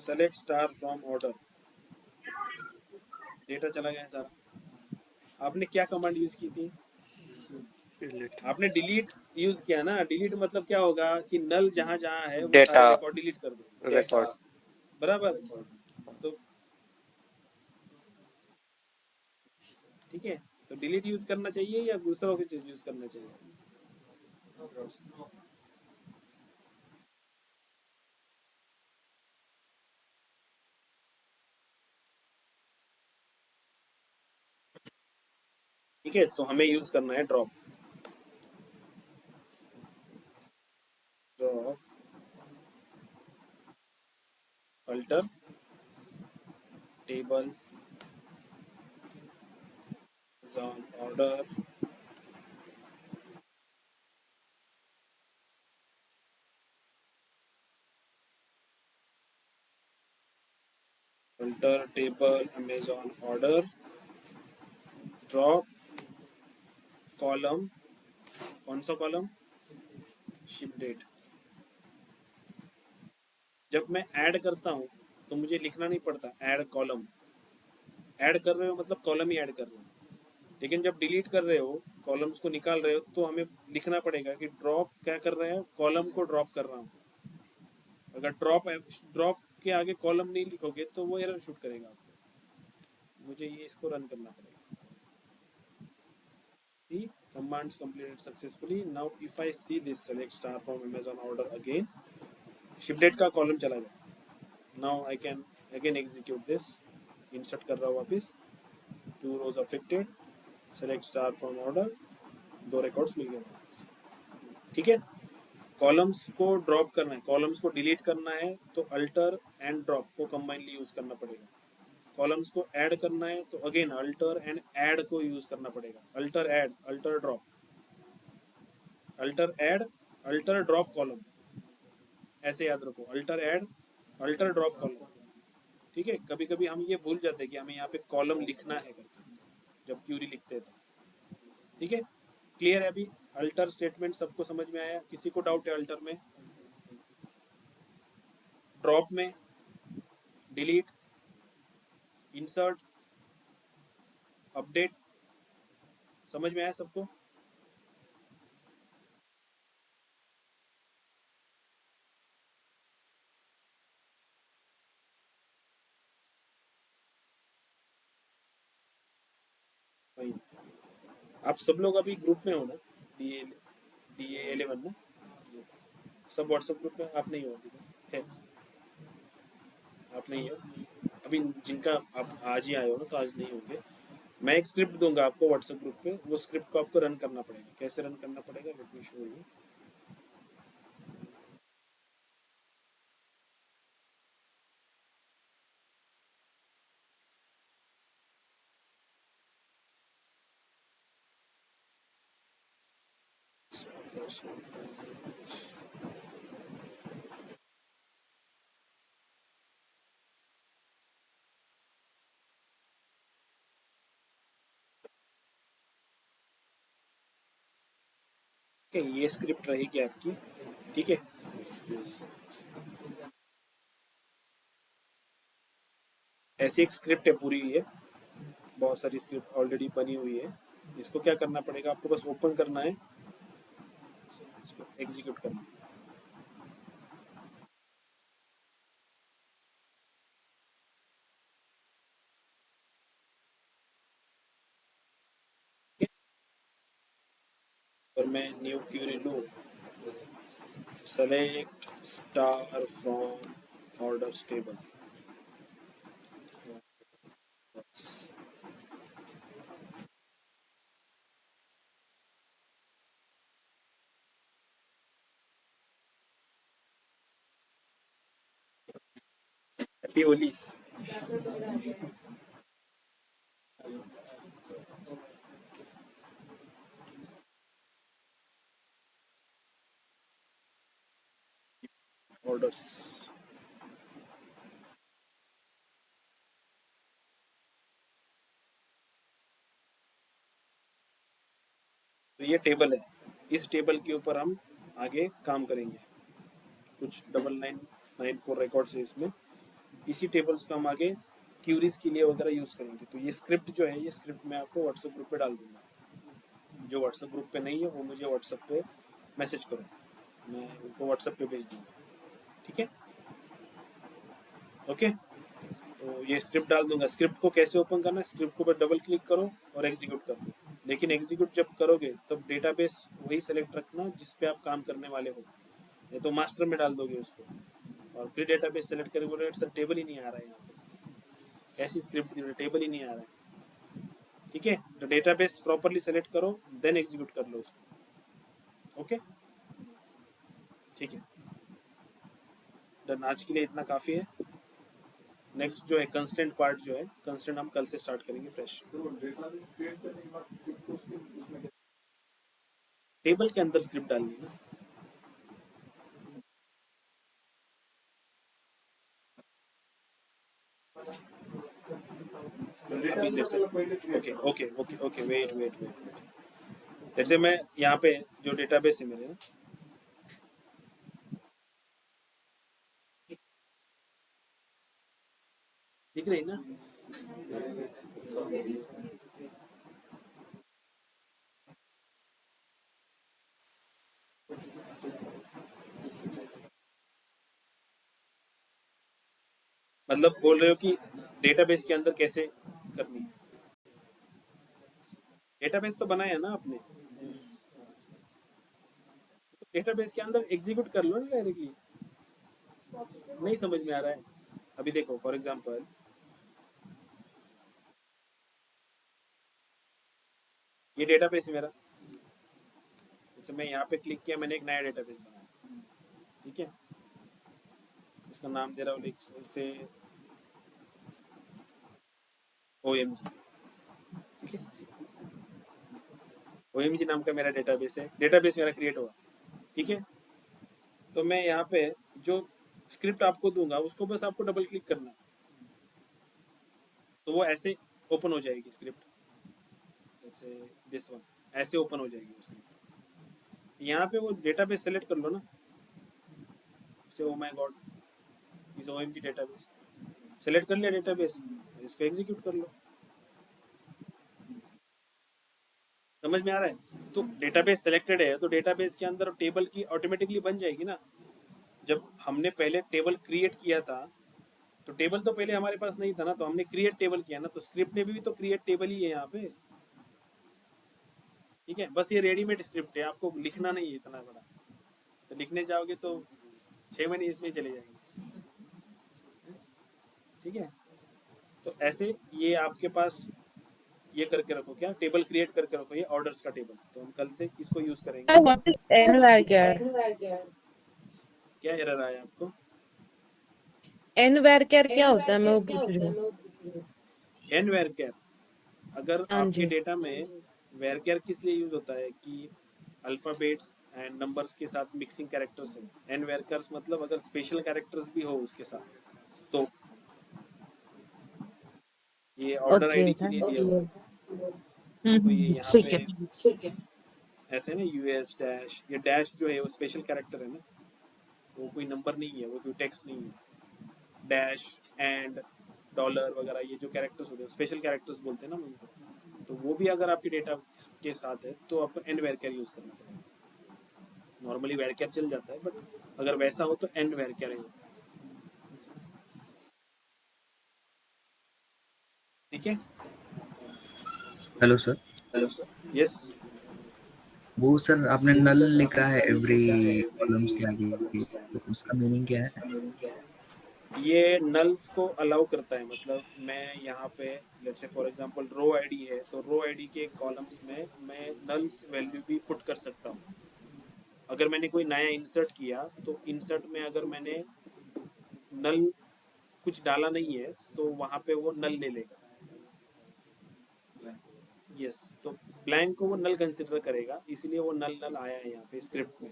select star from order, data चला गया सारा। आपने क्या कमांड यूज की थी? आपने डिलीट यूज किया ना। डिलीट मतलब क्या होगा कि नल जहां जहां है वो डेटा सारे रिकॉर्ड डिलीट कर दो, रिकॉर्ड बराबर। तो ठीक है, तो डिलीट यूज करना चाहिए या दूसरा यूज करना चाहिए? ठीक है, तो हमें यूज करना है drop, drop alter table is on order alter table Amazon order drop column कौन सा कॉलम शिप डेट जब मैं ऐड करता हूँ तो मुझे लिखना नहीं पड़ता ऐड कॉलम ऐड कर रहे हो मतलब कॉलम ही ऐड कर रहे हो लेकिन जब डिलीट कर रहे हो कॉलम्स को निकाल रहे हो तो हमें लिखना पड़ेगा कि ड्रॉप क्या कर रहे हैं कॉलम को ड्रॉप कर रहा हूँ अगर ड्रॉप के आगे कॉलम नहीं लिखोगे तो वो एरर शूट करेगा आपको मुझे ये इसको रन करना पड़ेगा The commands completed successfully. Now if I see this select star from Amazon order again, ship date का कॉलम चला गया. Now I can again execute this. Insert कर रहा हूँ वापस. 2 rows affected. Select star from order. 2 records मिल गए वापस. ठीक है. कॉलम्स को ड्रॉप करना है कॉलम्स को डिलीट करना है तो अल्टर एंड ड्रॉप को कंबाइनली यूज करना पड़ेगा कॉलम्स को ऐड करना है तो अगेन अल्टर एंड ऐड को यूज करना पड़ेगा alter add alter drop alter add alter drop column ऐसे याद रखो alter add alter drop column ठीक है कभी कभी हम ये भूल जाते हैं कि हमें यहाँ पे कॉलम लिखना है करके जब क्यूरी लिखते हैं तो ठीक है क्लियर है अभी अल्टर स्टेटमेंट सबको समझ में आया किसी को डाउट है अल्टर में ड्रॉप में डिलीट इंसर्ट अपडेट समझ में आया सबको वही आप सब लोग अभी ग्रुप में हो ना DA11 में सब व्हाट्सएप ग्रुप में आप नहीं हो अभी है आप नहीं हो अभी जिनका आप आज ही आए हो ना तो आज नहीं होंगे मैं एक स्क्रिप्ट दूंगा आपको व्हाट्सएप ग्रुप पे वो स्क्रिप्ट को आपको रन करना पड़ेगा कैसे रन करना पड़ेगा लेट मी शो यू ठीक है ये स्क्रिप्ट रहेगी आपकी ठीक है ऐसी एक स्क्रिप्ट है पूरी ये बहुत सारी स्क्रिप्ट ऑलरेडी बनी हुई है इसको क्या करना पड़ेगा आपको बस ओपन करना है इसको एग्जीक्यूट करना है और मैं न्यू क्यूरी लूँ select star from order table happy Holi orders तो ये टेबल है इस टेबल के ऊपर हम आगे काम करेंगे कुछ 9994 रिकॉर्ड्स है इसमें इसी टेबल्स को हम आगे क्यूरीज के लिए वगैरह यूज करेंगे तो ये स्क्रिप्ट जो है ये स्क्रिप्ट मैं आपको व्हाट्सएप ग्रुप पे डाल दूंगा जो व्हाट्सएप ग्रुप पे नहीं है वो मुझे व्हाट्सएप पे मैसेज करो मैं उनको व्हाट्सएप पे भेज दूंगा ठीक है ओके तो ये स्क्रिप्ट डाल दूंगा स्क्रिप्ट को कैसे ओपन करना है स्क्रिप्ट को बस डबल क्लिक करो और एग्जीक्यूट कर दो लेकिन एग्जीक्यूट जब करोगे तब डेटाबेस वही सेलेक्ट रखना जिस पे आप काम करने वाले हो या तो मास्टर में डाल दोगे उसको और फिर डेटाबेस सेलेक्ट करोगे बोलोगे सर टेबल ही नहीं आ रहा है यहाँ पे ऐसी स्क्रिप्ट टेबल ही नहीं आ रहा है ठीक है तो डेटाबेस प्रॉपरली सेलेक्ट करो देन एग्जीक्यूट कर लो उसको ओके ठीक है डन आज के लिए इतना काफ़ी है नेक्स्ट जो है कंस्टेंट पार्ट जो है, कंस्टेंट हम कल से स्टार्ट करेंगे फ्रेश। टेबल के अंदर स्क्रिप्ट डालनी है ना। अभी जैसे okay okay okay okay wait wait wait, जैसे मैं यहाँ पे जो डेटाबेस है मेरे ना, दिख रही ना, मतलब बोल रहे हो कि डेटाबेस के अंदर कैसे करनी है? डेटाबेस तो बनाया ना आपने, डेटाबेस के अंदर एग्जीक्यूट कर लो ना डायरेक्टली। नहीं समझ में आ रहा है? अभी देखो फॉर एग्जांपल ये डेटाबेस है मेरा, जैसे मैं यहाँ पे क्लिक किया, मैंने एक नया डेटाबेस बनाया, ठीक है, इसका नाम दे रहा हूँ जैसे OMG, ठीक है, OMG नाम का मेरा डेटाबेस है, डेटाबेस मेरा क्रिएट हुआ, ठीक है। तो मैं यहाँ पे जो स्क्रिप्ट आपको दूंगा उसको बस आपको डबल क्लिक करना है, तो वो ऐसे ओपन हो जाएगी स्क्रिप्ट, जैसे दिस वन ऐसे ओपन हो जाएगी उसकी। यहाँ पे वो डेटाबेस सेलेक्ट कर लो ना, से oh my God is OMG database, select कर लिया डेटाबेस, इसको एग्जीक्यूट कर लो। समझ में आ रहा है? तो डेटाबेस सेलेक्टेड है तो डेटाबेस के अंदर टेबल की ऑटोमेटिकली बन जाएगी ना। जब हमने पहले टेबल क्रिएट किया था तो टेबल तो पहले हमारे पास नहीं था ना, तो हमने क्रिएट टेबल किया ना, तो स्क्रिप्ट में भी तो क्रिएट टेबल ही है यहाँ पे, ठीक है। बस ये रेडीमेड स्क्रिप्ट है, आपको लिखना नहीं है इतना बड़ा, तो लिखने जाओगे तो 6 महीने इसमें चले जाएंगे, ठीक है। तो ऐसे ये आपके पास ये करके रखो, क्या टेबल क्रिएट करके रखो, ये ऑर्डर्स का टेबल, तो हम कल से इसको यूज करेंगे। What is nvarchar? क्या एरर आया आपको? nvarchar क्या होता है, मैं वो पूछ रही हूँ। एन वेरकेर, अगर हाँ आपके जी। डेटा में वेरकेर किस लिए यूज होता है कि अल्फाबेट्स एंड नंबर्स के साथ मिक्सिंग कैरेक्टर्स हो, एन वेरकर्स मतलब अगर स्पेशल कैरेक्टर्स भी हो उसके साथ, तो ये ऑर्डर ओके, आईडी के लिए दिया हुआ है। तो ये यहाँ ठीक है। पे ऐसे ना US डैश, ये डैश जो है वो स्पेशल कैरेक्टर है ना, वो कोई नंबर नहीं है, वो कोई टेक्स्ट नहीं है। डैश एंड डॉलर वगैरह ये जो कैरेक्टर्स होते हैं स्पेशल कैरेक्टर्स बोलते हैं ना उनको, तो वो भी अगर आपके डेटा के साथ है तो आपको एन वेरकेर यूज करना पड़ेगा। नॉर्मली वेरकेर चल जाता है, बट अगर वैसा हो तो एन वेरकेर है, ठीक है। Hello sir. यस, वो सर आपने नल लिखा है एवरी कॉलम्स के आगे, तो उसका मीनिंग क्या है? ये नल्स को अलाउ करता है, मतलब मैं यहाँ पे let's say for example row ID है, तो रो आईडी के कॉलम्स में मैं नल्स वैल्यू भी पुट कर सकता हूँ। अगर मैंने कोई नया इंसर्ट किया तो इंसर्ट में अगर मैंने नल कुछ डाला नहीं है तो वहाँ पे वो नल ले लेगा। यस, तो ब्लैंक को वो नल कंसिडर करेगा, इसलिए वो नल नल आया है यहाँ पे स्क्रिप्ट में।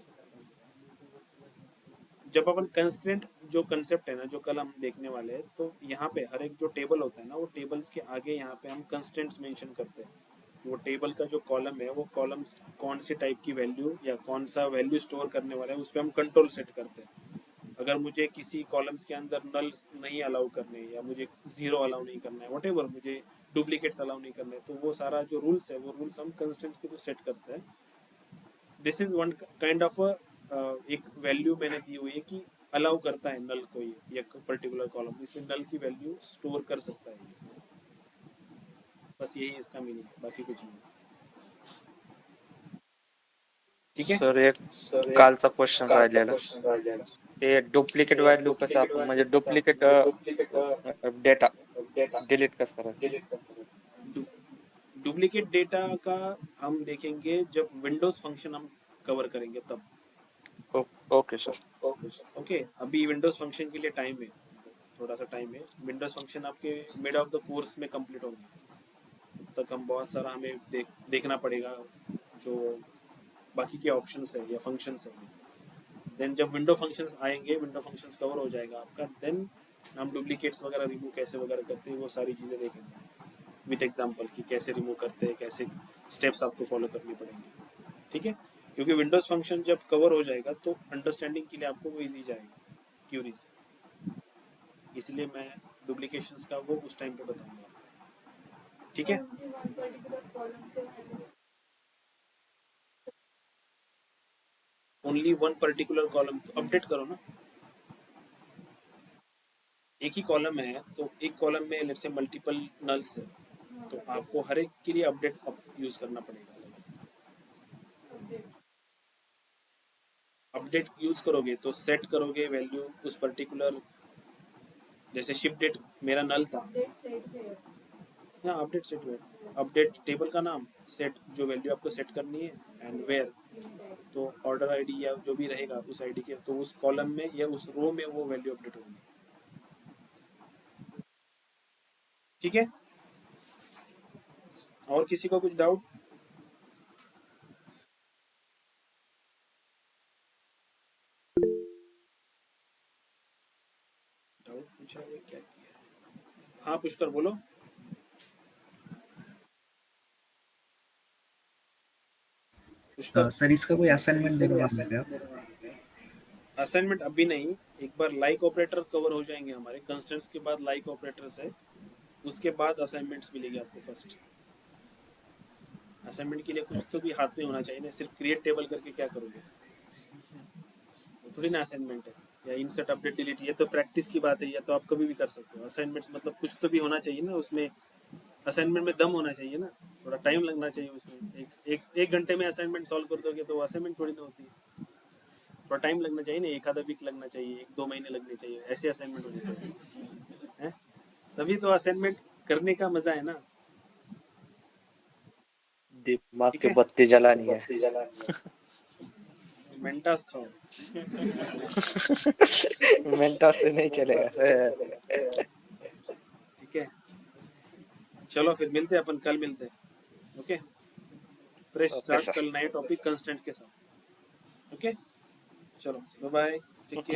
जब अपन कंस्ट्रेंट जो कंसेप्ट है ना, जो कल हम देखने वाले हैं, तो यहाँ पे हर एक जो टेबल होता है ना, वो टेबल्स के आगे यहाँ पे हम कंस्ट्रेंट्स मेंशन करते हैं। वो टेबल का जो कॉलम है, वो कॉलम्स कौन से टाइप की वैल्यू या कौन सा वैल्यू स्टोर करने वाला है, उस पर हम कंट्रोल सेट करते हैं। अगर मुझे किसी कॉलम्स के अंदर नल नहीं अलाउ करने, या मुझे जीरो अलाउ नहीं करना है, वटेवर मुझे डुप्लीकेट्स अलाउ नहीं करने, तो वो सारा जो रूल्स है वो रूल्स हम कंस्टेंट के थ्रू सेट करते हैं। This is one kind of एक वैल्यू मैंने दी हुई है कि अलाउ करता है नल को, ये एक पर्टिकुलर कॉलम इसमें नल की वैल्यू स्टोर कर सकता है ये। बस यही इसका मीनिंग है, बाकी कुछ नहीं, ठीक है। सर एक कालचा क्वेश्चन राहिलेला, ते डुप्लिकेट व्हॅल्यू कसं आपण म्हणजे डुप्लिकेट डेटा डिलीट कसं करायचं? डुप्लीकेट डेटा का हम देखेंगे जब विंडोज फंक्शन हम कवर करेंगे तब। Okay sir. ओके, अभी विंडोज फंक्शन के लिए टाइम है, थोड़ा सा टाइम है। विंडोज फंक्शन आपके मिड ऑफ द कोर्स में कंप्लीट होंगे, तब तक हम बहुत सारा हमें देखना पड़ेगा जो बाकी के ऑप्शंस है या फंक्शंस है। देन जब विंडो फंक्शंस आएंगे, विंडो फंक्शंस कवर हो जाएगा आपका, देन हम डुप्लीकेट्स वगैरह रिमूव कैसे वगैरह करते हैं वो सारी चीज़ें देखेंगे विथ एग्जांपल कि कैसे रिमूव करते हैं, कैसे स्टेप्स आपको फॉलो करनी पड़ेंगी। ठीक है, क्योंकि विंडोज फंक्शन जब कवर हो जाएगा तो अंडरस्टैंडिंग के लिए आपको वो ईजी जाएगा क्यूरीज, इसलिए मैं डुप्लीकेशंस का वो उस टाइम पे बताऊंगा। ठीक है, ओनली वन पर्टिकुलर कॉलम, तो अपडेट करो ना। एक ही कॉलम है तो एक कॉलम में लेट्स से मल्टीपल नल्स है, तो आपको हर एक के लिए अपडेट यूज करना पड़ेगा। अपडेट यूज करोगे तो सेट करोगे वैल्यू उस पर्टिकुलर, जैसे शिप डेट मेरा नल था, हाँ अपडेट सेट हुआ, अपडेट टेबल का नाम, सेट जो वैल्यू आपको सेट करनी है, एंड वेयर तो ऑर्डर आईडी या जो भी रहेगा उस आईडी के, तो उस कॉलम में या उस रो में वो वैल्यू अपडेट होगी। ठीक है, और किसी को कुछ डाउट? डाउट पूछा है, क्या किया है? हाँ पुष्कर बोलो। पुष्कर, सर इसका कोई असाइनमेंट देने वाले हैं आप? असाइनमेंट अभी नहीं, एक बार लाइक ऑपरेटर कवर हो जाएंगे हमारे कंस्ट्रेंट्स के बाद, लाइक ऑपरेटर्स है, उसके बाद असाइनमेंट्स मिलेगी आपको। फर्स्ट असाइनमेंट के लिए कुछ तो भी हाथ में होना चाहिए ना, सिर्फ क्रिएट टेबल करके क्या करोगे, थोड़ी ना असाइनमेंट है। या इंसर्ट अपडेट डिलीट, ये तो प्रैक्टिस की बात है, या तो आप कभी भी कर सकते हो। असाइनमेंट्स मतलब कुछ तो भी होना चाहिए ना उसमें, असाइनमेंट में दम होना चाहिए ना, थोड़ा टाइम लगना चाहिए उसमें। एक घंटे में असाइनमेंट सॉल्व कर दोगे तो वो असाइनमेंट थोड़ी ना होती है, थोड़ा टाइम लगना चाहिए ना, एक आधा वीक लगना चाहिए, 1-2 महीने लगने चाहिए, ऐसे असाइनमेंट होने चाहिए है, तभी तो असाइनमेंट करने का मजा है ना। दिमाग ठीक की है, बत्ती जलानी है। मेंटास खाओ। मेंटा से नहीं चलेगा। ठीक है, चलो फिर मिलते हैं अपन, कल मिलते हैं। Okay, fresh okay start sir. कल नए टॉपिक कंस्टेंट के साथ। ओके, चलो बाय बाय, टेक केयर।